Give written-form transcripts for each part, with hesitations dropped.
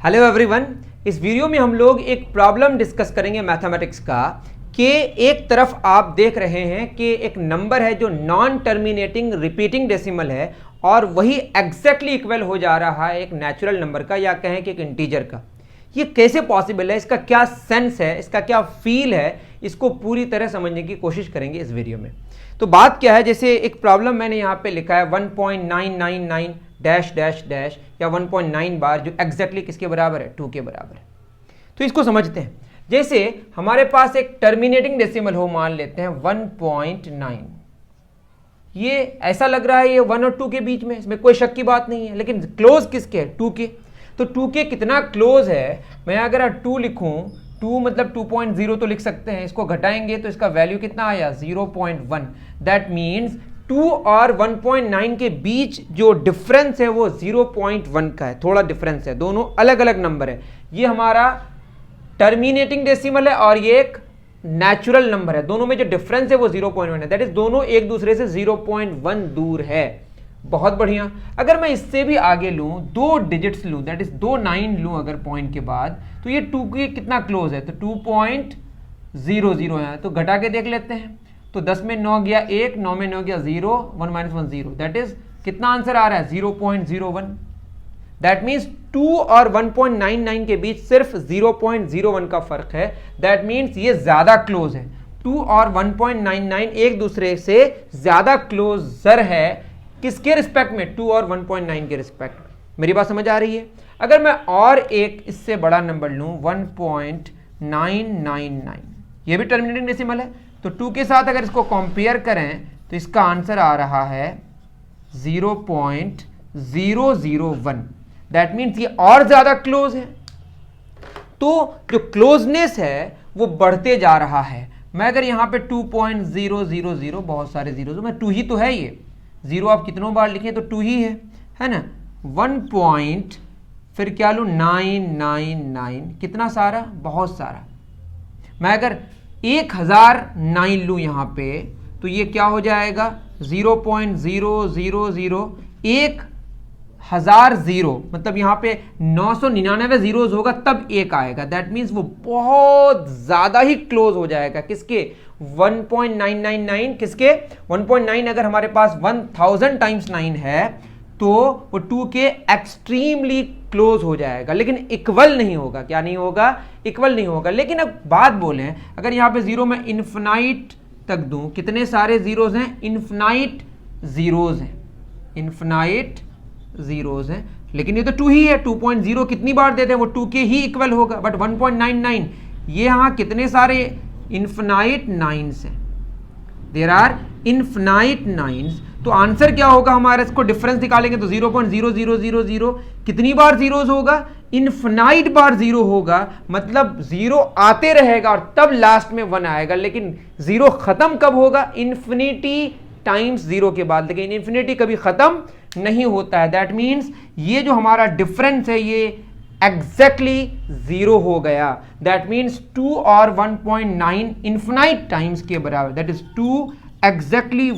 Hello everyone, इस video में हम लोग एक प्रॉब्लम डिस्कस करेंगे मैथमेटिक्स का कि एक तरफ आप देख रहे हैं कि एक नंबर है जो नॉन टर्मिनेटिंग रिपीटिंग डेसिमल है और वही एग्जैक्टली इक्वल हो जा रहा है एक नेचुरल नंबर का या कहें कि एक इंटीजर का। ये कैसे पॉसिबल है, इसका क्या सेंस है, इसका क्या फील है, इसको पूरी तरह समझने की कोशिश करेंगे इस वीडियो में। तो बात क्या है, जैसे एक प्रॉब्लम मैंने यहाँ पे लिखा है 1.999 डैश डैश डैश या 1.9 बार, जो एग्जैक्टली किसके बराबर है, 2 के बराबर है। तो इसको समझते हैं। जैसे हमारे पास एक टर्मिनेटिंग डेसिमल हो, मान लेते हैं 1.9। ये ऐसा लग रहा है ये 1 और 2 के बीच में, इसमें कोई शक की बात नहीं है, लेकिन क्लोज किसके है, 2 के। तो 2 के कितना क्लोज है, मैं अगर 2 लिखूं, 2 मतलब 2.0 तो लिख सकते हैं, इसको घटाएंगे तो इसका वैल्यू कितना आया, 0.1। दैट मीन्स 2 और 1.9 के बीच जो डिफरेंस है वो 0.1 का है, थोड़ा डिफरेंस है, दोनों अलग अलग नंबर है। ये हमारा टर्मिनेटिंग डेसिमल है और ये एक नेचुरल नंबर है, दोनों में जो डिफरेंस है वो 0.1 है। दैट इज दोनों एक दूसरे से 0.1 दूर है। बहुत बढ़िया। अगर मैं इससे भी आगे लूं, 2 डिजिट्स लूं, दैट इज 2 9 लूं अगर पॉइंट के बाद, तो ये 2 के कितना क्लोज है, तो 2.00 है। तो घटा के देख लेते हैं, तो 10 में 9 गया 1, 9 में 9 गया 0, 1 - 1 0। दैट इज कितना आंसर आ रहा है, 0.01। दैट मीन्स 2 और 1.99 के बीच सिर्फ 0.01 का फर्क है। दैट मीन्स ये ज्यादा क्लोज है, 2 और 1.99 एक दूसरे से ज्यादा क्लोजर है। किसके रिस्पेक्ट में, 2 और 1.9 के रिस्पेक्ट में। मेरी बात समझ आ रही है। अगर मैं और एक इससे बड़ा नंबर लूं, 1.999, ये भी टर्मिनेटिंग डेसिमल है, तो 2 के साथ अगर इसको कंपेयर करें तो इसका आंसर आ रहा है 0.001। दैट मीन्स ये और ज्यादा क्लोज है। तो जो क्लोजनेस है वो बढ़ते जा रहा है। मैं अगर यहां पे 2.000, बहुत सारे जीरो, मैं 2 ही तो है, ये जीरो आप कितनों बार लिखें तो 2 ही है ना। 1 पॉइंट फिर क्या लूं, 999, कितना सारा, बहुत सारा। मैं अगर 1009 लूं यहां पे, तो ये क्या हो जाएगा, 0.000, 1000 जीरो, मतलब यहां पे 999 जीरोज होगा तब 1 आएगा। दैट मीन्स वो बहुत ज्यादा ही क्लोज हो जाएगा किसके, 1.999 किसके, 1.9 अगर हमारे पास 1000 टाइम्स 9 है तो वो 2 के एक्सट्रीमली क्लोज हो जाएगा, लेकिन इक्वल नहीं होगा। क्या नहीं होगा, इक्वल नहीं होगा। लेकिन अब बात बोलें, अगर यहां पे जीरो में इन्फिनाइट तक दूं, कितने सारे जीरोज हैं, इन्फिनाइट जीरोज हैं, इन्फिनाइट जीरोज हैं, लेकिन ये तो 2 ही है। 2.0 कितनी बार देते हैं, वो 2 के ही इक्वल होगा। बट 1.99 ये यहां कितने सारे इन्फिनाइट नाइन्स हैं, देयर आर इन्फिनाइट नाइन्स। तो आंसर क्या होगा हमारा, इसको डिफरेंस निकालेंगे तो 0.0000 कितनी बार जीरोज होगा, इन्फिनाइट बार जीरो होगा। मतलब जीरो आते रहेगा और तब लास्ट में 1 आएगा, लेकिन जीरो खत्म कब होगा, इन्फिनिटी टाइम्स जीरो के बाद, लेकिन इन्फिनिटी कभी खत्म नहीं होता है। दैट मीन्स ये जो हमारा डिफरेंस है ये एग्जैक्टली जीरो हो गया। दैट मीन्स 2 और 1.9 इन्फिनाइट टाइम्स के बराबर, दैट इज 2 एग्जैक्टली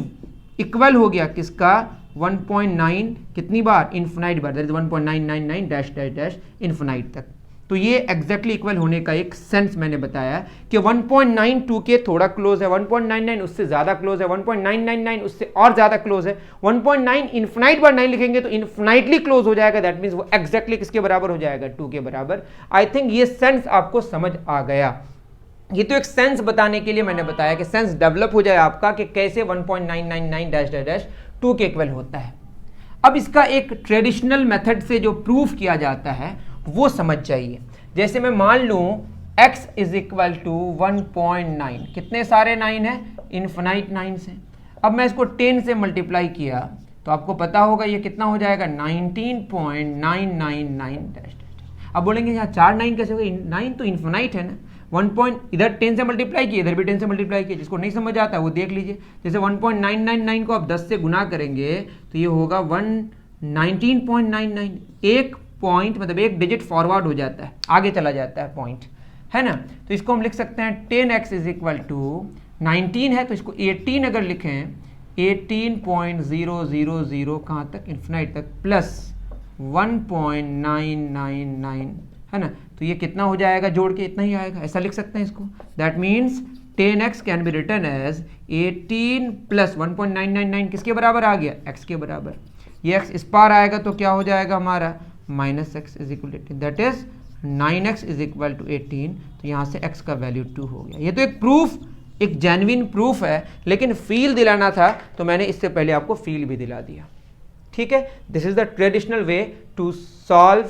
इक्वल हो गया किसका, 1.9 कितनी बार, इन्फिनाइट बार, that is 1.999 dash dash dash infinite तक। तो ये एग्जैक्टली इक्वल होने का एक सेंस मैंने बताया कि 1.92 के थोड़ा क्लोज है, 1.99 उससे ज्यादा क्लोज है, 1.999 उससे और ज्यादा क्लोज है, 1.9 इन्फिनाइट बार 9 लिखेंगे तो इन्फिनाइटली क्लोज हो जाएगा। दैट मीन्स वो एग्जैक्टली किसके बराबर हो जाएगा, 2 के बराबर। आई थिंक ये सेंस आपको समझ आ गया। ये तो एक सेंस बताने के लिए मैंने बताया कि सेंस डेवलप हो जाए आपका कि कैसे 1.999 डैश डैश डैश 2 के इक्वल होता है। अब इसका एक ट्रेडिशनल मेथड से जो प्रूफ किया जाता है वो समझ जाइए। जैसे मैं मान लूं x इज इक्वल टू 1.9, कितने सारे 9 हैं, इन्फिनाइट 9 हैं। अब मैं इसको 10 से मल्टीप्लाई किया तो आपको पता होगा ये कितना हो जाएगा, 19.999 डैश डैश। अब बोलेंगे यहाँ 4 9 कैसे होगा, 9 तो इन्फिनाइट है ना। 1 पॉइंट इधर 10 से मल्टीप्लाई किया, इधर भी 10 से मल्टीप्लाई किया। जिसको नहीं समझ आता है वो देख लीजिए। जैसे 1.999 को आप 10 से गुना करेंगे तो ये होगा 119.99। एक पॉइंट मतलब एक डिजिट फॉरवर्ड हो जाता है, आगे चला जाता है पॉइंट, है ना। तो इसको हम लिख सकते हैं 10x इज इक्वल टू 19 है तो इसको 18 अगर लिखें, 18.000 कहाँ तक, इन्फिनाइट तक, प्लस 1.999 है ना, तो ये कितना हो जाएगा जोड़ के, इतना ही आएगा, ऐसा लिख सकते हैं इसको। That means 10x can be written as 18 plus 1.999 किसके बराबर आ गया, x के बराबर। ये x इस पार आएगा तो क्या हो जाएगा हमारा minus x is equal to 18, that is 9x is equal to 18। तो यहाँ से x का वैल्यू 2 हो गया। ये तो एक प्रूफ, एक जेन्युइन प्रूफ है, लेकिन फील दिलाना था तो मैंने इससे पहले आपको फील भी दिला दिया। ठीक है, this is the traditional way to solve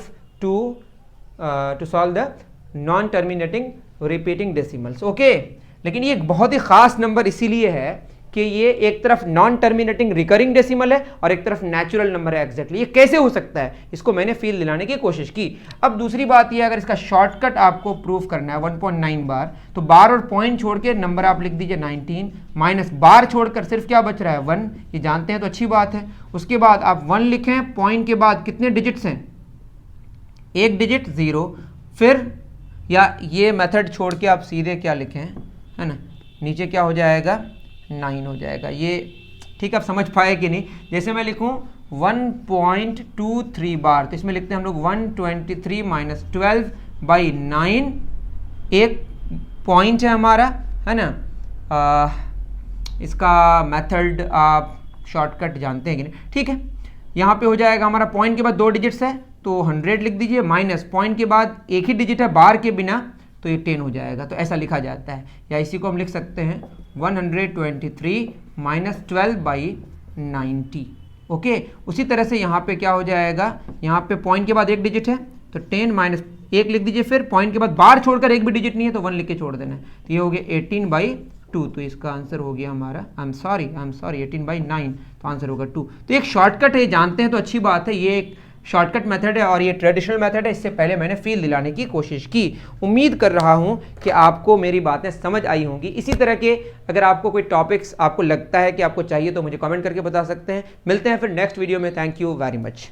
the non terminating repeating decimals. Okay, लेकिन ये एक बहुत ही खास नंबर इसीलिए है कि ये एक तरफ नॉन टर्मिनेटिंग रिकरिंग डेसिमल है और एक तरफ नेचुरल नंबर है। एग्जैक्टली ये कैसे हो सकता है, इसको मैंने फील दिलाने की कोशिश की। अब दूसरी बात ये, अगर इसका शॉर्टकट आपको प्रूफ करना है 1.9 बार, तो बार और पॉइंट छोड़ के नंबर आप लिख दीजिए 19 माइनस बार छोड़कर सिर्फ क्या बच रहा है 1, ये जानते हैं तो अच्छी बात है। उसके बाद आप 1 लिखें, पॉइंट के बाद कितने डिजिट्स हैं, एक डिजिट 0, फिर या ये मेथड छोड़ के आप सीधे क्या लिखें, है ना, नीचे क्या हो जाएगा 9 हो जाएगा। ये ठीक है, आप समझ पाए कि नहीं। जैसे मैं लिखूं 1.23 बार, तो इसमें लिखते हैं हम लोग 123 माइनस 12 बाई 9, एक पॉइंट है हमारा, है ना। इसका मेथड आप शॉर्टकट जानते हैं कि नहीं, ठीक है। यहाँ पे हो जाएगा हमारा पॉइंट के बाद 2 डिजिट्स है तो 100 लिख दीजिए, माइनस पॉइंट के बाद एक ही डिजिट है बार के बिना तो ये 10 हो जाएगा, तो ऐसा लिखा जाता है। या इसी को हम लिख सकते हैं 123 माइनस 12 बाई 90। ओके, उसी तरह से यहाँ पे क्या हो जाएगा, यहाँ पे पॉइंट के बाद एक डिजिट है तो 10 माइनस 1 लिख दीजिए, फिर पॉइंट के बाद बार छोड़कर एक भी डिजिट नहीं है तो 1 लिख के छोड़ देना है, तो ये हो गया 18/2। तो इसका आंसर हो गया हमारा, आई एम सॉरी 18/9, तो आंसर होगा 2। तो एक शॉर्टकट है, जानते हैं तो अच्छी बात है, ये एक शॉर्टकट मेथड है और ये ट्रेडिशनल मेथड है। इससे पहले मैंने फील दिलाने की कोशिश की। उम्मीद कर रहा हूँ कि आपको मेरी बातें समझ आई होंगी। इसी तरह के अगर आपको कोई टॉपिक्स आपको लगता है कि आपको चाहिए तो मुझे कमेंट करके बता सकते हैं। मिलते हैं फिर नेक्स्ट वीडियो में। Thank you very much.